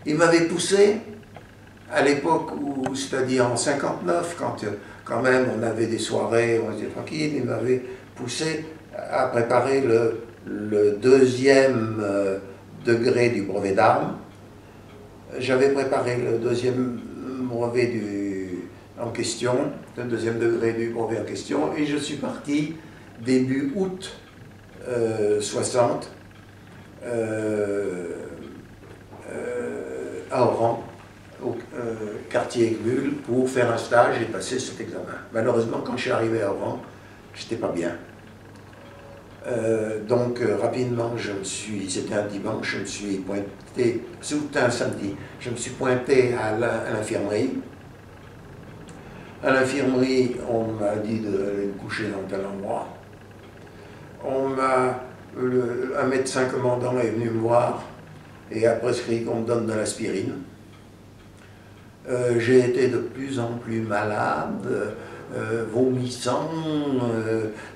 Il m'avait poussé, à l'époque où, c'est-à-dire en 59, quand même on avait des soirées, on était tranquille, il m'avait poussé à préparer le deuxième degré du brevet d'armes. J'avais préparé le deuxième brevet en question, le deuxième degré du brevet en question, et je suis parti début août 60 à Oran, au quartier Egmul, pour faire un stage et passer cet examen. Malheureusement, quand je suis arrivé à Oran, j'étais pas bien. Donc rapidement, c'était un dimanche, je me suis pointé, c'était un samedi, je me suis pointé à l'infirmerie. À l'infirmerie, on m'a dit d'aller me coucher dans tel endroit. Un médecin commandant est venu me voir et a prescrit qu'on me donne de l'aspirine. J'ai été de plus en plus malade, vomissant,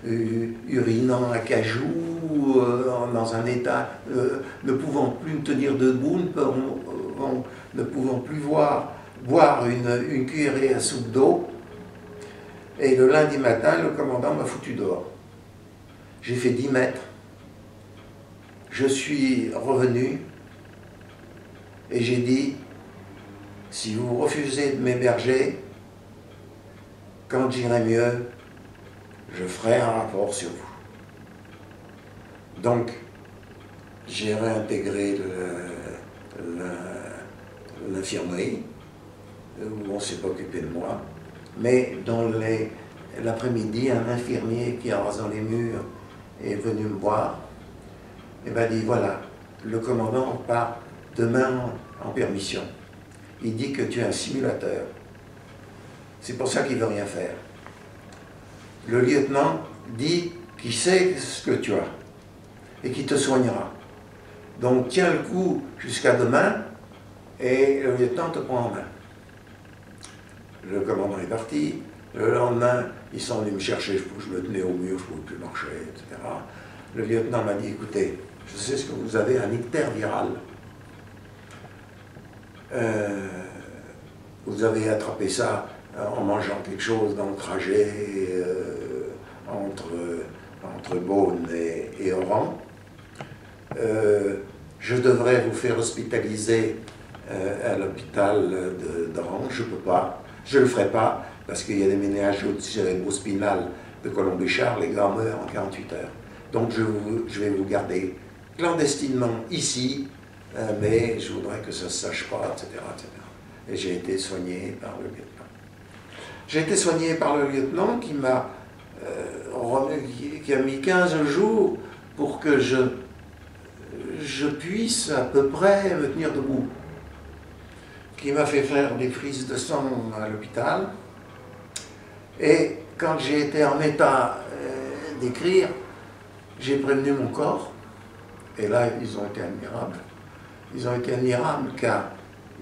urinant à cajou, dans un état ne pouvant plus me tenir debout, ne pouvant plus boire une cuillerée à soupe d'eau. Et le lundi matin, le commandant m'a foutu dehors. J'ai fait 10 mètres. Je suis revenu et j'ai dit, si vous refusez de m'héberger, quand j'irai mieux, je ferai un rapport sur vous. Donc, j'ai réintégré l'infirmerie, où on ne s'est pas occupé de moi, mais dans l'après-midi, un infirmier qui a rasé les murs est venu me voir et m'a dit, voilà, le commandant part demain en permission. Il dit que tu es un simulateur. C'est pour ça qu'il ne veut rien faire. Le lieutenant dit qu'il sait ce que tu as et qu'il te soignera. Donc tiens le coup jusqu'à demain et le lieutenant te prend en main. Le commandant est parti. Le lendemain, ils sont venus me chercher, je me tenais au mur, je ne pouvais plus marcher, etc. Le lieutenant m'a dit, écoutez, je sais ce que vous avez, un ictère viral. Vous avez attrapé ça en mangeant quelque chose dans le trajet entre Beaune et Oran. Je devrais vous faire hospitaliser à l'hôpital d'Oran, je ne peux pas, je ne le ferai pas, parce qu'il y a des ménages cérébro-spinal de Colomb-Béchard, les gars meurent en 48 heures. Donc je vais vous garder clandestinement ici, mais je voudrais que ça ne se sache pas, etc., etc. Et j'ai été soigné par le lieutenant. J'ai été soigné par le lieutenant qui a mis 15 jours pour que je puisse à peu près me tenir debout. Qui m'a fait faire des prises de sang à l'hôpital. Et quand j'ai été en état d'écrire, j'ai prévenu mon corps. Et là, ils ont été admirables. Ils ont été admirables car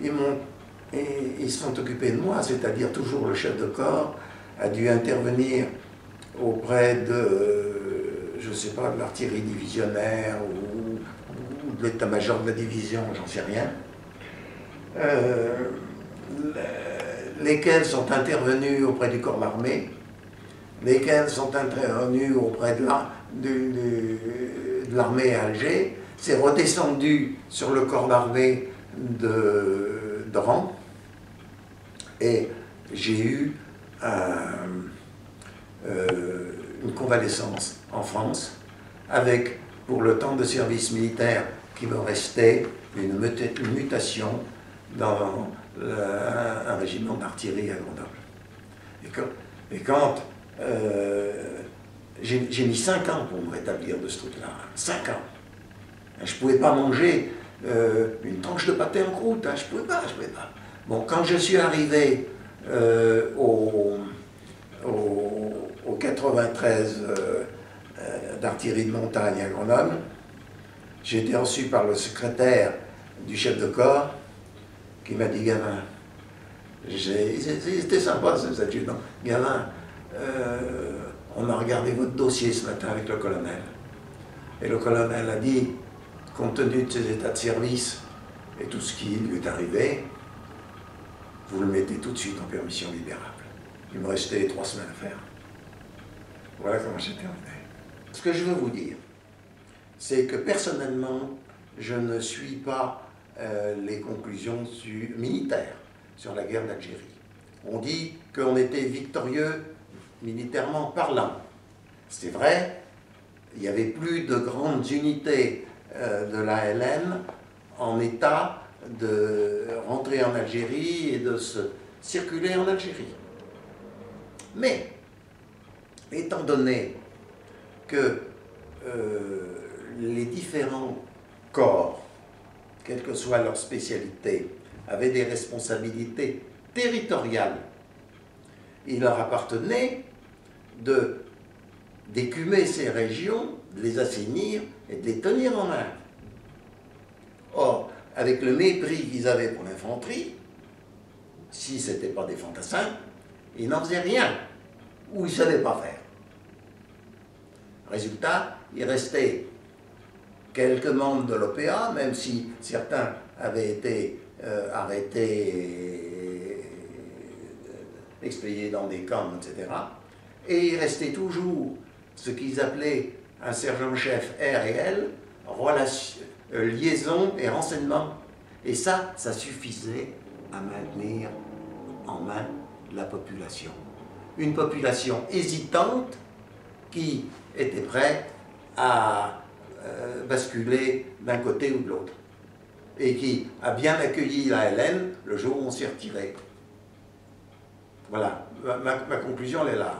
ils se sont occupés de moi, c'est-à-dire toujours le chef de corps a dû intervenir auprès de, je ne sais pas, de l'artillerie divisionnaire ou de l'état-major de la division, j'en sais rien, lesquels sont intervenus auprès du corps d'armée, lesquels sont intervenus auprès de l'armée à Alger, c'est redescendu sur le corps d'armée d'Oran, et j'ai eu une convalescence en France, avec, pour le temps de service militaire qui me restait, une mutation dans un régiment d'artillerie à Grenoble. Et quand j'ai mis 5 ans pour me rétablir de ce truc-là, 5 ans. Je ne pouvais pas manger une tranche de pâté en croûte, je ne pouvais pas. Bon, quand je suis arrivé au 93 d'artillerie de montagne à Grenoble, j'ai été reçu par le secrétaire du chef de corps qui m'a dit, gamin, c'était sympa ces adjudants, gamin, on a regardé votre dossier ce matin avec le colonel. Et le colonel a dit, compte tenu de ses états de service Et tout ce qui lui est arrivé, vous le mettez tout de suite en permission libérable. Il me restait 3 semaines à faire. Voilà comment j'ai terminé. Ce que je veux vous dire, c'est que personnellement, je ne suis pas les conclusions militaires sur la guerre d'Algérie. On dit qu'on était victorieux militairement parlant. C'est vrai, il n'y avait plus de grandes unités de l'ALN en état de rentrer en Algérie et de se circuler en Algérie. Mais, étant donné que les différents corps, quelle que soit leur spécialité, avaient des responsabilités territoriales, il leur appartenait d'écumer ces régions, de les assainir et de les tenir en main. Or, avec le mépris qu'ils avaient pour l'infanterie, si ce n'était pas des fantassins, ils n'en faisaient rien, ou ils ne savaient pas faire. Résultat, il restait quelques membres de l'OPA, même si certains avaient été arrêtés, expédiés dans des camps, etc. Et il restait toujours ce qu'ils appelaient un sergent-chef R et L, liaison et renseignement. Et ça suffisait à maintenir en main la population. Une population hésitante qui était prête à basculer d'un côté ou de l'autre. Et qui a bien accueilli la LN le jour où on s'est retiré. Voilà, ma conclusion elle est là.